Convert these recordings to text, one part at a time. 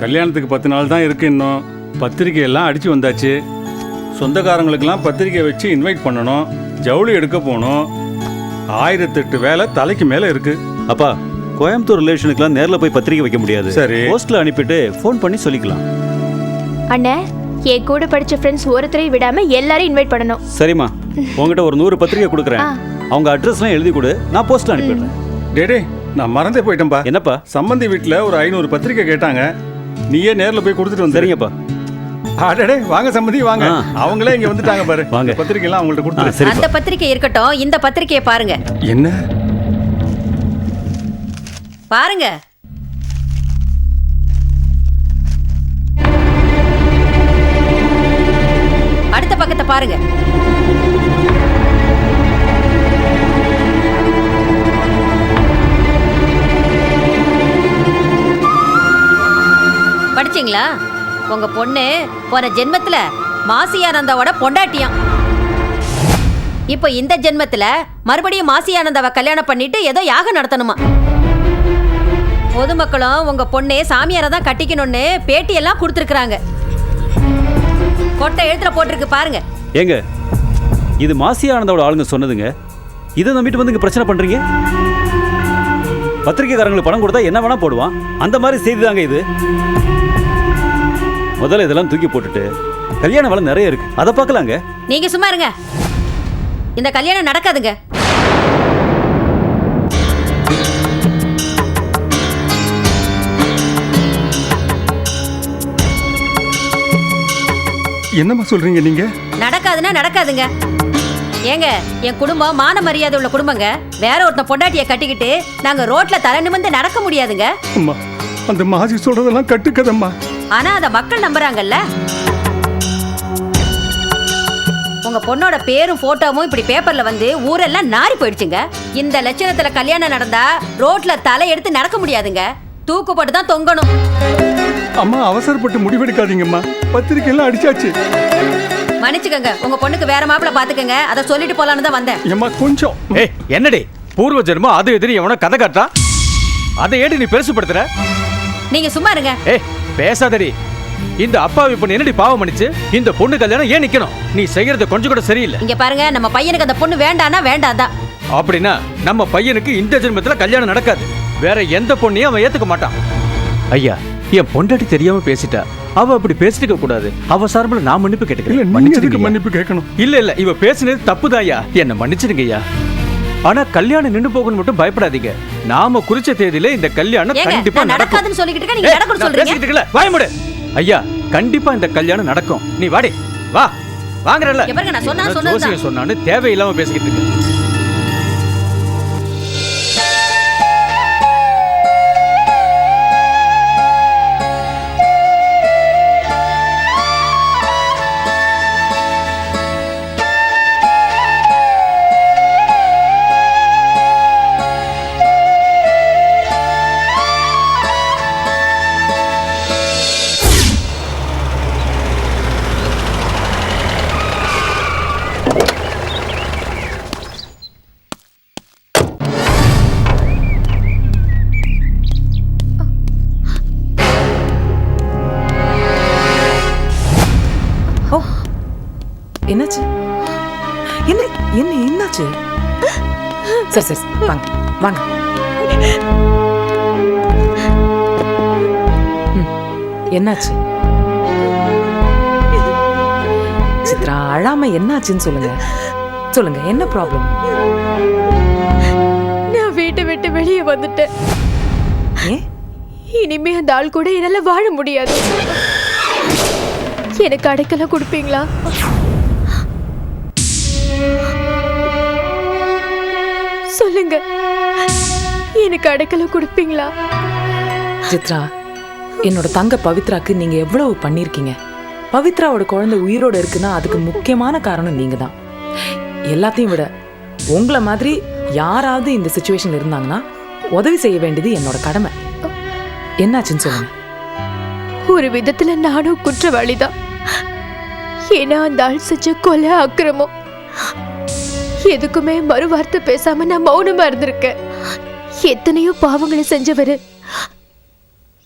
கல்யாணத்துக்கு 10 நாள் தான் இருக்கு. இன்னும் பத்திரிக்கை எல்லாம் அடிச்சு வந்தாச்சு. சொந்தக்காரங்களுக்கெல்லாம் பத்திரிக்கை வச்சு இன்வைட் பண்ணணும். ஜவுளி எடுக்க போகணும். 1008 வேலை தலைக்கு மேல இருக்கு. அப்பா, கோயம்புத்தூர் ரிலேஷனுக்குலாம் நேர்ல போய் பத்திரிக்கை வைக்க முடியாது. சரி, போஸ்ட்ல அனுப்பிட்டு ஃபோன் பண்ணி சொல்லிக்கலாம். அண்ணே, என் கூட படிச்ச ஃப்ரெண்ட்ஸ் ஒருத்தரையும் விடாம எல்லாரையும் இன்வைட் பண்ணணும். சரிம்மா, உங்ககிட்ட ஒரு 100 பத்திரிக்கை கொடுக்குறேன். அவங்க அட்ரஸ்லாம் எழுதி கொடு, நான் போஸ்ட்ல அனுப்பிடுறேன். டேடே, நான் மறந்தே போயிட்டேன்பா. என்னப்பா? சம்பந்தி வீட்டில் ஒரு 500 பத்திரிக்கை கேட்டாங்க. நீயே நேரில் போய் கொடுத்துட்டு வந்து. சரிங்கப்பா. அடடே, வாங்க சம்பந்தி வாங்க. அவங்களே இங்க வந்துட்டாங்க பாரு. வாங்க, பத்திரிக்கை எல்லாம் அவங்கள்ட்ட கொடுத்து. அந்த பத்திரிக்கை இருக்கட்டும், இந்த பத்திரிக்கையை பாருங்க. என்ன பாருங்க. அடுத்த பக்கத்தை பாருங்க. படிச்சீங்களா? உங்க பொண்ணு போன ஜென்மத்துல மாசியானந்தாவோட பொண்டாட்டியாம். இப்ப இந்த ஜென்மத்துல மறுபடியும் மாசியானந்தாவை கல்யாணம் பண்ணிட்டு ஏதோ யாகம் நடத்தணுமா. பொதுமக்களும் உங்க பொண்ணே சாமியாரை தான் கட்டிக்கணும்னு பேட்டி எல்லாம் கொடுத்துருக்காங்க. கொட்டை எழுத்துல போட்டிருக்கு பாருங்க. ஏங்க, இது மாசி ஆனந்தோட ஆளுங்க சொன்னதுங்க. இதை நம்பிட்டு வந்து இங்க பிரச்சனை பண்றீங்க. பத்திரிகைக்காரங்களுக்கு பணம் கொடுத்தா என்ன வேணா போடுவான். அந்த மாதிரி செய்தி தாங்க இது. முதல்ல இதெல்லாம் தூக்கி போட்டுட்டு கல்யாண வேலை நிறைய இருக்கு, அதை பார்க்கலாங்க. நீங்க சும்மா இருங்க. இந்த கல்யாணம் நடக்காதுங்க. என்னம்மா சொல்றீங்க நீங்க? நடக்காதுன்னா நடக்காதுங்க. ஏங்க, என் குடும்பம் மான மரியாதை உள்ள குடும்பங்க. வேற ஒருத்தன் பொண்டாட்டியை கட்டிக்கிட்டு நாங்க ரோட்ல தலை நிமிர்ந்து நடக்க முடியாதுங்க. அம்மா, அந்த மாசி சொல்றதெல்லாம் கட்டுக்கதம்மா. ஆனா அத மக்கள் நம்புறாங்கல்ல. உங்க பொண்ணோட பேரும் போட்டோவும் இப்படி பேப்பர்ல வந்து ஊரெல்லாம் நாரி போயிடுச்சுங்க. இந்த லட்சணத்துல கல்யாணம் நடந்தா ரோட்ல தலை எடுத்து நடக்க முடியாதுங்க. தூக்குப்பட்டு தான் தொங்கணும். அம்மா, அவசரப்பட்டு முடிவெடுக்காதீங்கம்மா. பத்திரிக்கை எல்லாம் அடிச்சாச்சு. மன்னிச்சுக்கங்க, உங்க பொண்ணுக்கு வேற மாப்பிள்ள பாத்துக்கங்க. அதை சொல்லிட்டு போலான்னு தான் வந்தேன். ஏம்மா கொஞ்சம். என்னடி பூர்வ ஜென்மம் அது எதிரி எவனோ கதை காட்டா, அதை ஏடி நீ பெருசுப்படுத்துற? நீங்க சும்மா இருங்க. பேசாதடி. இந்த அப்பாவி பொண்ணு என்னடி பாவம் பண்ணிச்சு? இந்த பொண்ணு கல்யாணம் ஏன் நிக்கணும்? நீ செய்யறது கொஞ்சம் கூட சரியில்லை. இங்க பாருங்க, நம்ம பையனுக்கு அந்த பொண்ணு வேண்டானா வேண்டாதான். அப்படின்னா நம்ம பையனுக்கு இந்த ஜென்மத்துல கல்யாணம் நடக்காது. வேற எந்த பொண்ணையும் அவன் ஏத்துக்க மாட்டான். ஐயா, என் பொண்டாட்டி தெரியாம பேசிட்டா. அவ அப்படி பேசிட்டு கூடாது. அவ சார்பில் நான் மன்னிப்பு கேட்டுக்கிறேன். மன்னிப்பு கேட்கணும். இல்ல இவ பேசினது தப்புதான் ஐயா. என்ன மன்னிச்சிடுங்க ஐயா. ஆனா கல்யாணம் நின்று போகணும் மட்டும் பயப்படாதீங்க. நாம குறிச்ச தேதியில இந்த கல்யாணம் கண்டிப்பா நடக்கும். சொல்லிக்கிட்டு நீங்க நடக்கும் சொல்றீங்க. வாய்முடு. ஐயா, கண்டிப்பா இந்த கல்யாணம் நடக்கும். நீ வாடி, வா. வாங்கறல. நான் சொன்னது சொன்னானு தேவையில்லாம பேசிக்கிட்டு இருக்க. என்னாச்சு? என்னாச்சு? சரி வாங்க வாங்க. என்னாச்சு சித்ரா? அழாம என்னாச்சுன்னு சொல்லுங்க. என்ன ப்ராப்ளம்? நான் வீட்டை விட்டு வெளியே வந்துட்டேன். இனிமே அந்த ஆள் கூட என்னால வாழ முடியாது. எனக்கு அடைக்கலம் கொடுப்பீங்களா? சொல்லுங்க, எனக்கு அடைக்கலம் கொடுப்பீங்களா? சித்ரா, என்னோட தங்க பவித்ராக்கு நீங்க எவ்வளவு பண்ணிருக்கீங்க. பவித்ராவோட குழந்தை உயிரோட இருக்குன்னா அதுக்கு முக்கியமான காரணம் நீங்க தான். எல்லாத்தையும் விட உங்களை மாதிரி யாராவது இந்த சிச்சுவேஷன்ல இருந்தாங்கன்னா உதவி செய்ய வேண்டியது என்னோட கடமை. என்னாச்சுன்னு சொல்லுங்க. ஒரு விதத்துல நானும் குற்றவாளிதான். ஏன்னா அந்த ஆள் செஞ்ச கொலை அக்கிரமம். எதுக்குமே மறு வார்த்தை பேசாம நான் மௌனமா இருந்திருக்கேன். எத்தனையோ பாவங்களை செஞ்சவரு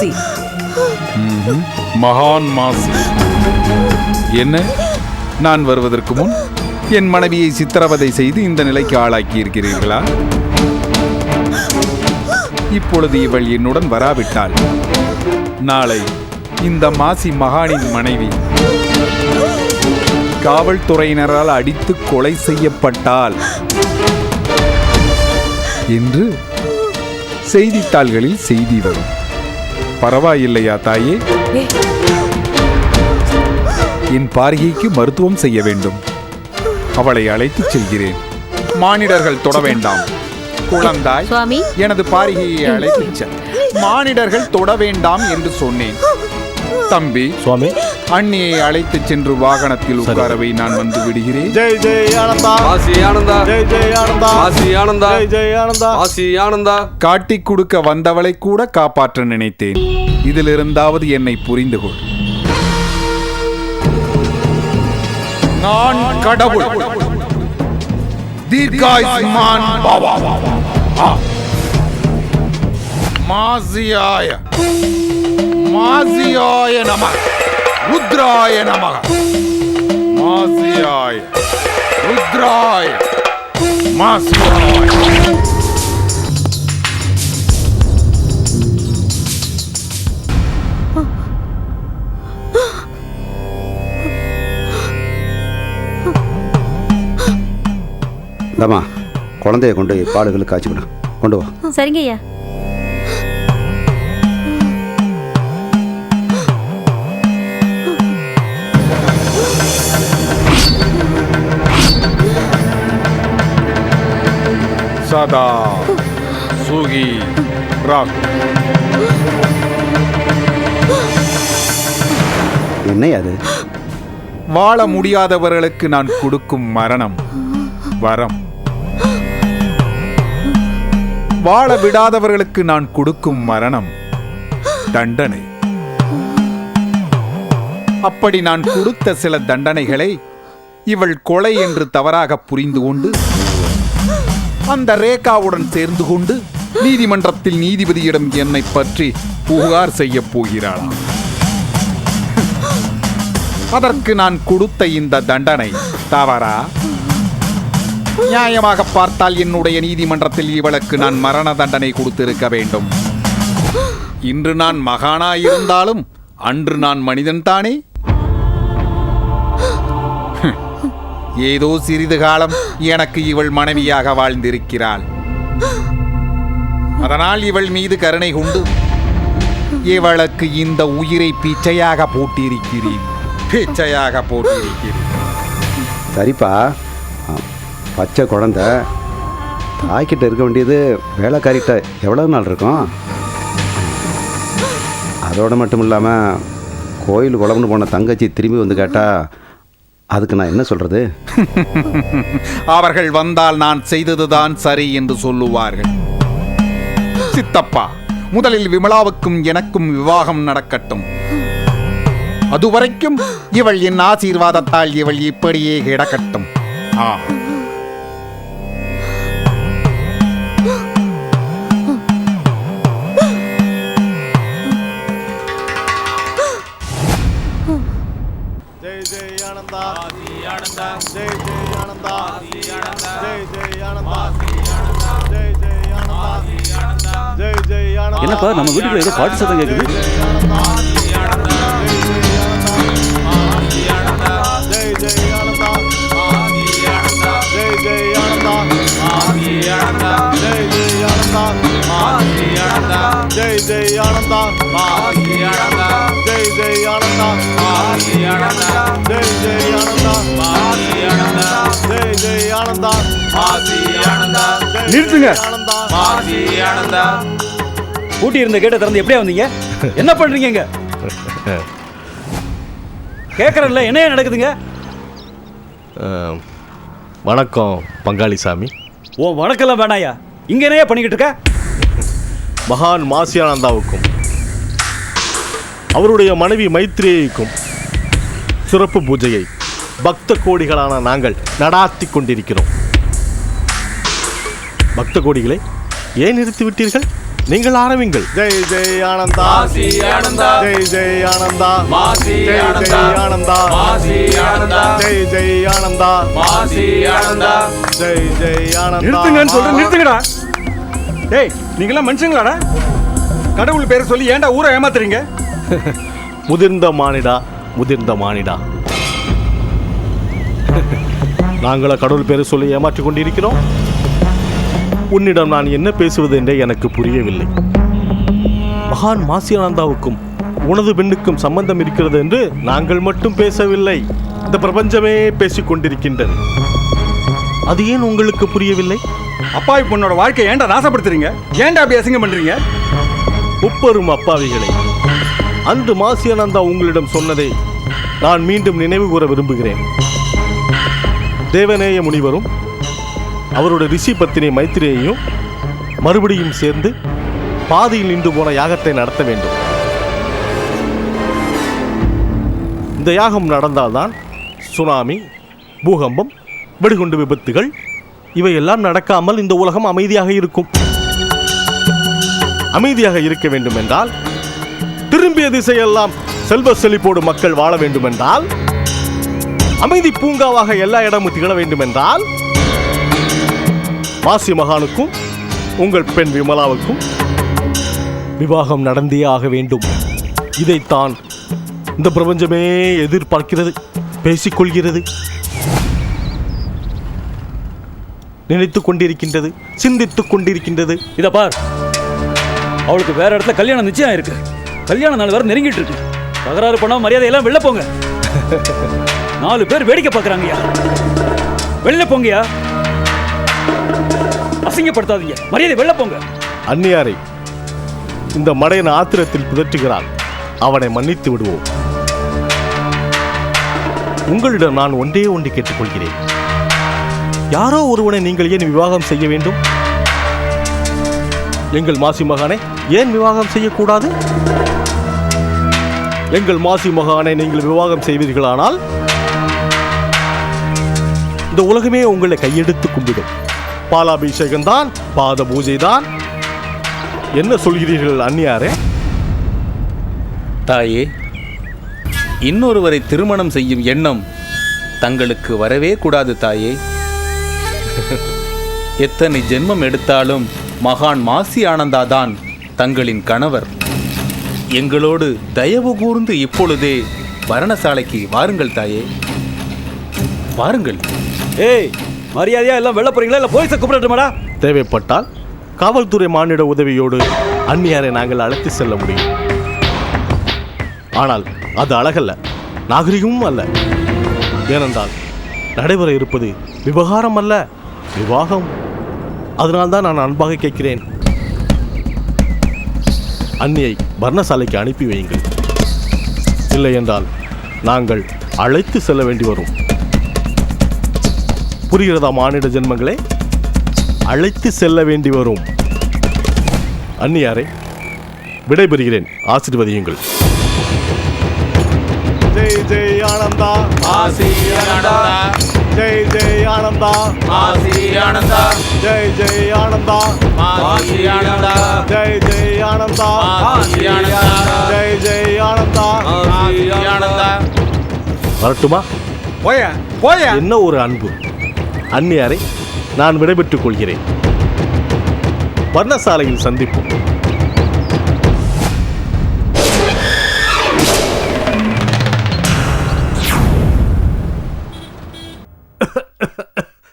மாசி. மகான் மாசி. என்ன, நான் வருவதற்கு முன் என் மனைவியை சித்திரவதை செய்து இந்த நிலைக்கு ஆளாக்கி இருக்கிறீர்களா? இப்பொழுது இவள் என்னுடன் வராவிட்டாள், நாளை இந்த மாசி மகானின் மனைவி காவல்துறையினரால் அடித்து கொலை செய்யப்பட்டாள் என்று செய்தித்தாள்களில் செய்தி வரும். பரவாயில்லையா தாயே? என் பாரிகைக்கு மருத்துவம் செய்ய வேண்டும். அவளை அழைத்துச் செல்கிறேன். மானிடர்கள் தொட வேண்டாம். குழந்தாய், சுவாமி. எனது பாரிகையை அழைத்துச் செல். மானிடர்கள் தொட வேண்டாம் என்று சொன்னேன். தம்பி சுவாமி, அண்ணியை அழைத்துச் சென்று வாகனத்தில் உட்காரவை, நான் வந்து விடுகிறேன். ஜெய் ஜெய் ஆனந்தா, மாசி ஆனந்தா, ஜெய் ஜெய் ஆனந்தா, மாசி ஆனந்தா, ஜெய் ஜெய் ஆனந்தா, மாசி ஆனந்தா. காட்டிக் கொடுக்க வந்தவளை கூட காப்பாற்ற நினைத்தேன். இதிலிருந்தாவது என்னை புரிந்து கொள். நான் கடவுள். தீர்காயுஷ்மான் பவ. மாசியாய மாசியாய நமः. ருத்ராய நமः. மாசியாய ருத்ராய மாசியாய. இந்தம்மா, குழந்தைய கொண்டு பாடுகளுக்கு காய்ச்சி விட கொண்டு வா. சரிங்க ஐயா. சதா சுகி ராக். என்ன அது? வாழ முடியாதவர்களுக்கு நான் கொடுக்கும் மரணம் வரம். வாழ விடாதவர்களுக்கு நான் கொடுக்கும் மரணம் தண்டனை. அப்படி நான் கொடுத்த சில தண்டனைகளை இவள் கொலை என்று தவறாக புரிந்து கொண்டு அந்த ரேகாவுடன் சேர்ந்து கொண்டு நீதிமன்றத்தில் நீதிபதியிடம் என்னை பற்றி புகார் செய்ய போகிறாளாம். அதற்கு நான் கொடுத்த இந்த தண்டனை தவறா? நியாயமாக பார்த்தால் என்னுடைய நீதிமன்றத்தில் இவளுக்கு நான் மரண தண்டனை கொடுத்திருக்க வேண்டும். இன்று நான் மகானாயிருந்தாலும் அன்று நான் மனிதன் தானே. ஏதோ சிறிது காலம் எனக்கு இவள் மனைவியாக வாழ்ந்திருக்கிறாள். அதனால் இவள் மீது கருணை கொண்டு இவளுக்கு இந்த உயிரை பிச்சையாக போட்டிருக்கிறேன். பிச்சையாக போட்டிருக்கிறேன். சரிப்பா, பச்சை குழந்தை தாய்கிட்ட இருக்க வேண்டியது வேலைக்காரிட்ட எவ்வளோ நாள் இருக்கும்? அதோடு மட்டும் இல்லாமல் கோயில் குழம்புன்னு போன தங்கச்சி திரும்பி வந்து கேட்டால் அதுக்கு நான் என்ன சொல்கிறது? அவர்கள் வந்தால் நான் செய்ததுதான் சரி என்று சொல்லுவார்கள். சித்தப்பா, முதலில் விமலாவுக்கும் எனக்கும் விவாகம் நடக்கட்டும். அதுவரைக்கும் இவள் என் ஆசீர்வாதத்தால் இவள் இப்படியே கிடக்கட்டும். ஜெய் ஜெய் ஆனந்தா, ஜெய் ஜெய் ஆனந்தா, ஜெய் ஜெய் ஆனந்தா, ஜெய் ஜெய் ஆனந்தா, ஜெய் ஜெய் ஆனந்தா. என்னப்பா, நம்ம வீட்டுக்குள்ள ஏதோ பாட்டு சத்தம் கேட்குது. ஜெய் ஜெய் ஆனந்தா, ஜெய் ஜெய் ஆனந்தா, ஜெய் ஜெய் ஆனந்தா, ஜெய் ஜெய் ஆனந்தா, ஜெய் ஜெய் ஆனந்தா, ஜெய் ஜெய் ஆனந்தா, ஜெய் ஜெய் ஆனந்தா, ஜெய் ஜெய் ஆனந்தா, நிறுத்துங்க. ஆனந்தா. பூட்டி இருந்த கேட்டை திறந்து எப்படியா வந்தீங்க? என்ன பண்றீங்க இங்க? கேட்கறேன்ல, என்ன நடக்குதுங்க? வணக்கம் பங்காளி சாமி. ஓ, வணக்கம்லாம் வேணாயா. இங்க என்னையா பண்ணிக்கிட்டு இருக்க? மகான் மாசியானந்தாவுக்கும் அவருடைய மனைவி மைத்ரேயிக்கும் சிறப்பு பூஜையை பக்த கோடிகளான நாங்கள் நடாத்தி கொண்டிருக்கிறோம். பக்த கோடிகளை ஏன் நிறுத்திவிட்டீர்கள்? நீங்கள் ஆரம்பிங்கள். ஜெய் ஜெய் ஆனந்தா மாசி ஆனந்தா, ஜெய் ஜெய் ஆனந்தா மாசி ஜெய் ஆனந்தா, ஜெய் ஆனந்தா மாசி ஆனந்தா, ஜெய் ஜெய் ஆனந்தா மாசி ஆனந்தா. ஜெய் ஜெய் ஆனந்தா. நிறுத்துங்கன்னு சொல்றேன், நிறுத்துங்கடா. டேய், நீங்களாம் மனுஷங்களாடா? கடவுள் பேரை சொல்லி ஏன்டா ஊரை ஏமாத்துறீங்க? முதிர்ந்த மானிடா, முதிர்ந்த மானிடா, நாங்கள கடவுள் பேரை சொல்லி ஏமாற்றிக் கொண்டிருக்கிறோம். உன்னிடம் நான் என்ன பேசுவது என்றே எனக்கு புரியவில்லை. மகான் மாசியானந்தாவுக்கும் உனது பெண்ணுக்கும் சம்பந்தம் இருக்கிறது என்று நாங்கள் மட்டும் பேசவில்லை, இந்த பிரபஞ்சமே பேசிக் கொண்டிருக்கின்றது. அது ஏன் உங்களுக்கு புரியவில்லை? அப்பாவி பொண்ணோட வாழ்க்கை ஏன்டா நாசப்படுத்துறீங்க? ஏன்டா அப்படி அசிங்கம் பண்றீங்க? உப்பரும் அப்பாவிகளை, அன்று மாசியானந்தா உங்களிடம் சொன்னதை நான் மீண்டும் நினைவு கூற விரும்புகிறேன். தேவநேய முனிவரும் அவருடைய ரிஷி பத்தினி மைத்திரேயையும் மறுபடியும் சேர்ந்து பாதியில் நின்று போன யாகத்தை நடத்த வேண்டும். இந்த யாகம் நடந்தால்தான் சுனாமி, பூகம்பம், வெடிகுண்டு விபத்துகள் இவையெல்லாம் நடக்காமல் இந்த உலகம் அமைதியாக இருக்கும். அமைதியாக இருக்க வேண்டும் என்றால், திரும்பிய திசையெல்லாம் செல்வ செழிப்போடு மக்கள் வாழ வேண்டும் என்றால், அமைதி பூங்காவாக எல்லா இடமும் திகழ வேண்டும் என்றால், மாசி மகானுக்கும் உங்கள் பெண் விமலாவுக்கும் விவாகம் நடந்தே ஆக வேண்டும். இதைத்தான் இந்த பிரபஞ்சமே எதிர்பார்க்கிறது, பேசிக்கொள்கிறது, நினைத்துக் கொண்டிருக்கின்றது, சிந்தித்துக் கொண்டிருக்கின்றது. இத பார், அவளுக்கு வேற இடத்துல கல்யாணம் நிச்சயம் இருக்கு. கல்யாண நாள் வேற நெருங்கிட்டு இருக்கு. தகராறு பண்ணாம மரியாதையெல்லாம் வெளில போங்க. 4 பேர் வேடிக்கை பார்க்கறாங்கயா. வெளில போங்கயா. அசிங்கப்படுத்தாதீங்க. மரியாதை வெளில போங்க. அந்நியாரை இந்த மடையன் ஆத்திரத்தில் பிதற்றுகிறான். அவனை மன்னித்து விடுவோம். உங்களிடம் நான் ஒன்றே ஒன்று கேட்டுக்கொள்கிறேன். யாரோ ஒருவனை நீங்கள் ஏன் விவாகம் செய்ய வேண்டும்? எங்கள் மாசி மகானை ஏன் விவாகம் செய்யக்கூடாது? எங்கள் மாசி மகானை நீங்கள் விவாகம் செய்வீர்களானால் இந்த உலகமே உங்களை கையெடுத்து கும்பிடும். பாலாபிஷேகம் தான், பாத பூஜை தான். என்ன சொல்கிறீர்கள் அந்நியாரே? தாயே, இன்னொருவரை திருமணம் செய்யும் எண்ணம் தங்களுக்கு வரவே கூடாது தாயே. எத்தனை ஜென்மம் எடுத்தாலும் மகான் மாசி ஆனந்தா தான் தங்களின் கணவர். எங்களோடு தயவு கூர்ந்து இப்பொழுதே வரணசாலைக்கு வாருங்கள் தாயே, வாருங்கள். ஏய், மரியாதையா எல்லாம் வெளில போறீங்களா இல்ல போலீஸை கூப்பிடட்டுமாடா? தேவைப்பட்டால் காவல்துறை மானிட உதவியோடு அந்நியாரை நாங்கள் அழைத்து செல்ல முடியும். ஆனால் அது அழகல்ல, நாகரிகமும் அல்ல. ஏனென்றால் நடைபெற இருப்பது விவகாரம் அல்ல, விவாகம். அதனால்தான் நான் அன்பாக கேட்கிறேன், அன்னியை வர்ணசாலைக்கு அனுப்பி வையுங்கள். இல்லை என்றால் நாங்கள் அழைத்து செல்ல வேண்டி வரும். புரிகிறதா மானிட ஜென்மங்களே? அழைத்து செல்ல வேண்டி வரும். அந்நியாரை விடைபெறுகிறேன், ஆசீர்வதியுங்கள். ஜெய் ஜெய் ஆனந்தா, மாசி ஆனந்தா, ஜெய் ஜெய் ஆனந்தா, மாசி ஆனந்தா, ஜெய் ஜெய் ஆனந்தா, மாசி ஆனந்தா, ஜெய் ஜெய் ஆனந்தா, மாசி ஆனந்தா, ஜெய் ஜெய் ஆனந்தா, மாசி ஆனந்தா. வரட்டுமா? போயா போயா. என்ன ஒரு அன்பு! அந்நியாரை நான் விடைபெற்றுக் கொள்கிறேன். வர்ணசாலையில் சந்திப்போம்.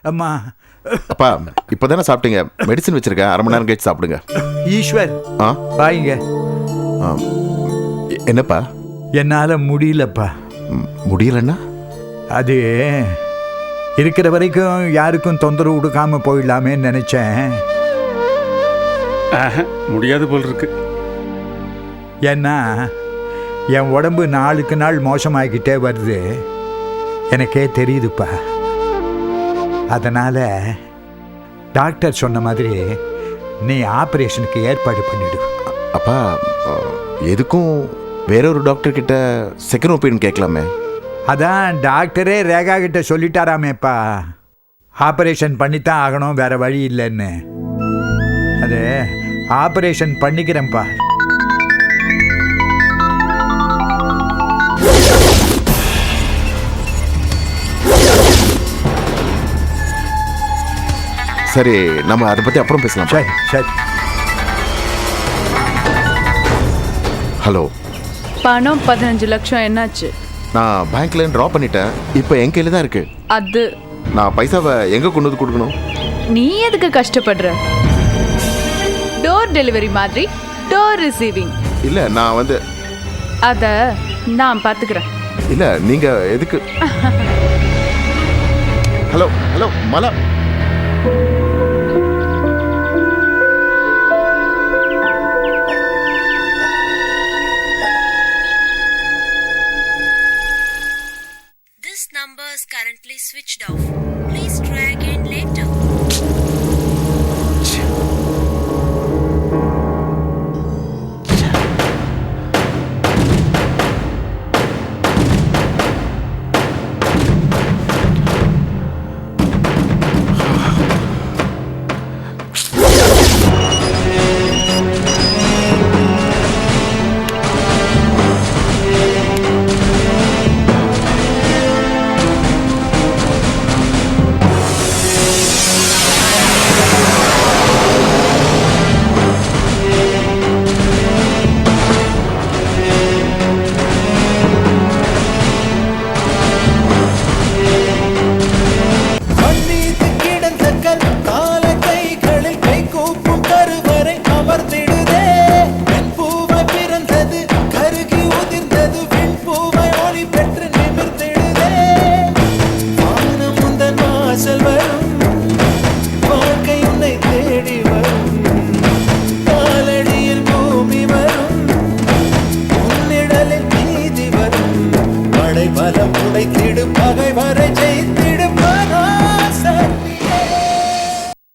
அம்மா, அப்பா இப்பதானே சாப்பிட்டீங்க, மெடிசன் வச்சிருக்கேன், 1/2 மணி நேரம் கழிச்சு சாப்பிடுங்க. ஈஸ்வர் ஆ வாங்க. என்னப்பா? என்னால முடியலப்பா. முடியலன்னா? அது இருக்கிற வரைக்கும் யாருக்கும் தொந்தரவு கொடுக்காம போயிடலாமே நினைச்சேன். முடியாது போல் இருக்கு. ஏன்னா என் உடம்பு நாளுக்கு நாள் மோசமாகிக்கிட்டே வருது, எனக்கே தெரியுதுப்பா. அதனால டாக்டர் சொன்ன மாதிரி நீ ஆப்ரேஷனுக்கு ஏற்பாடு பண்ணிடு. அப்பா எதுக்கும் வேறொரு டாக்டர் கிட்ட செகண்ட் ஒப்பீனியன் கேட்கலாமே. அதான் டாக்டரே ரேகா கிட்ட சொல்லிட்டாராமேப்பா, ஆப்ரேஷன் பண்ணித்தான் ஆகணும், வேற வழி இல்லைன்னு. அது ஆபரேஷன் பண்ணிக்கிறேன்ப்பா. சரி, நம்ம அதை பத்தி அப்புறம் பேசலாம். சரி சரி. ஹலோ, பணம் 15 லட்சம் என்னாச்சு? நான் பேங்க்ல டிரா பண்ணிட்டேன். இப்போ என் கையில தான் இருக்கு. அது நான் பைசாவை எங்க கொண்டு வந்து கொடுக்கணும்? நீ எதுக்கு கஷ்டப்படுற? டோர் டெலிவரி மாதிரி டோர் ரிசீவிங். இல்ல, நான் வந்து அத நான் பாத்துக்கிறேன். இல்ல, நீங்க எதுக்கு? Hello hello Mala. Number is currently switched off. Please try again later. பலம் உடைத்திடு பகை வரை